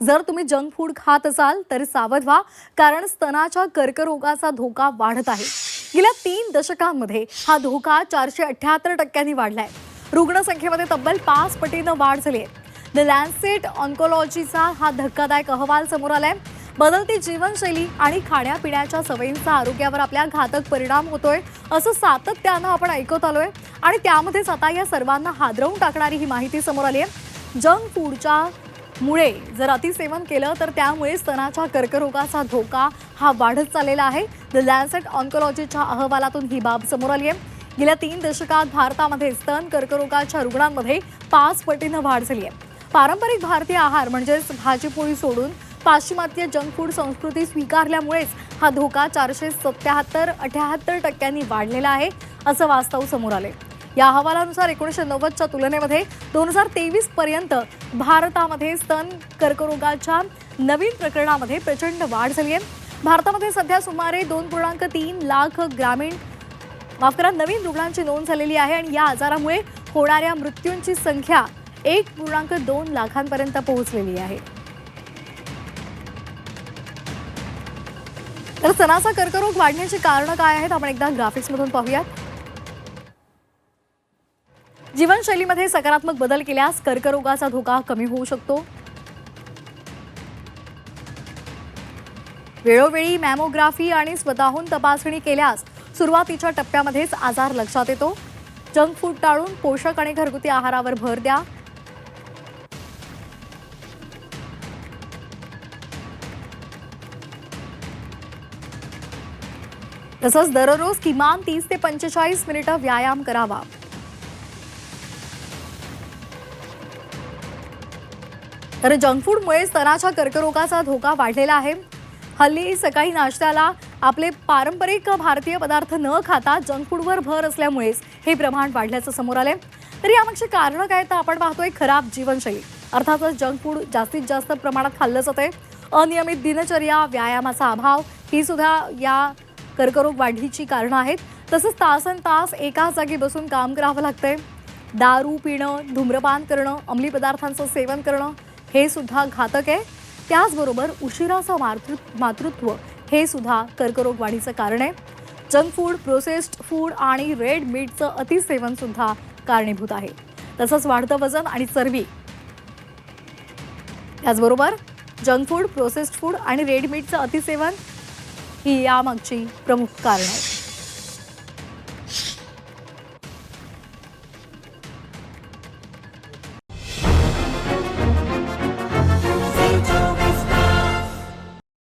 जर तुम्ही junk food खात असाल तर सावध व्हा, कारण स्तनाच्या कर्करोगाचा धोका वाढत आहे। गेल्या 3 दशकांमध्ये हा धोका 478% वाढलाय। रुग्णसंख्येमध्ये तब्बल 5 पटीनं वाढ झाली आहे। द लॅन्सेट ऑन्कोलॉजीचा हा धक्कादायक अहवाल समोर आलाय। बदलती जीवनशैली आणि खाण्यापिण्याच्या सवयींचा आरोग्यावर आपल्या घातक परिणाम होतोय असं सातत्यानं आपण ऐकत आलोय आणि त्यामध्येच आता या सर्वांना हादरवून टाकणारी ही माहिती समोर आली आहे। जंक फूडच्या मुळे जर अतिसेवन केलं तर त्यामुळे स्तनाच्या कर्करोगाचा धोका हा वाढत चाललेला आहे। द लॅन्सेट ऑन्कोलॉजीच्या अहवालातून ही बाब समोर आली आहे। गेल्या 3 दशकात भारतामध्ये स्तन कर्करोगाच्या रुग्णांमध्ये 5 पटीनं वाढ झाली आहे। पारंपरिक भारतीय आहार म्हणजेच भाजीपोळी सोडून पाश्चिमात्य जंक फूड संस्कृती स्वीकारल्यामुळेच हा धोका 477-78% वाढलेला आहे असं वास्तव समोर आले। या अहवालानुसार 1990च्या तुलनेमध्ये 2023 पर्यंत भारतामध्ये स्तन कर्करोगाच्या नवीन प्रकरणामध्ये प्रचंड वाढ झाली आहे। भारतामध्ये सध्या सुमारे 2.3 लाख नवीन रुग्णांची नोंद झालेली आहे आणि या आजारामुळे होणाऱ्या मृत्यूंची संख्या 1.2 लाखांपर्यंत पोहोचलेली आहे। तर स्तनाचा कर्करोग वाढण्याची कारणं काय आहेत आपण एकदा ग्राफिक्समधून पाहूयात। जीवनशैलीमध्ये सकारात्मक बदल केल्यास कर्करोगाचा धोका कमी होऊ शकतो। वेळोवेळी मॅमोग्राफी आणि स्वतःहून तपासणी केल्यास सुरुवातीच्या टप्प्यामध्येच आजार लक्षात येतो। जंक फूड टाळून पोषक आणि घरगुती आहारावर भर द्या। तसंच दररोज किमान 30 ते 45 मिनिटं व्यायाम करावा। तर जंक फूडमुळे स्तनाच्या कर्करोगाचा धोका वाढलेला आहे। हल्ली सकाळी नाश्त्याला आपले पारंपरिक भारतीय पदार्थ न खाता जंक फूडवर भर असल्यामुळेच हे प्रमाण वाढल्याचं समोर आलंय। तर यामागची कारणं काय तर आपण पाहतोय खराब जीवनशैली। अर्थातच जंक फूड जास्तीत जास्त प्रमाणात खाल्लं जाते। अनियमित दिनचर्या, व्यायामाचा अभाव ही सुद्धा या कर्करोग वाढीची कारणं आहेत। तसंच तासनतास एकाच जागी बसून काम करावं लागतंय। दारू पिणं, धूम्रपान करणं, अंमली पदार्थांचं सेवन करणं हे सुद्धा घातक आहे। त्याचबरोबर उशिराचं मातृत्व हे सुद्धा कर्करोग वाढीचं कारण आहे। जंक फूड, प्रोसेस्ड फूड आणि रेड मीटचं अतिसेवन सुद्धा कारणीभूत आहे। तसंच वाढतं वजन आणि चरबी। त्याचबरोबर जंक फूड, प्रोसेस्ड फूड आणि रेड मीटचं अतिसेवन ही यामागची प्रमुख कारणं आहेत।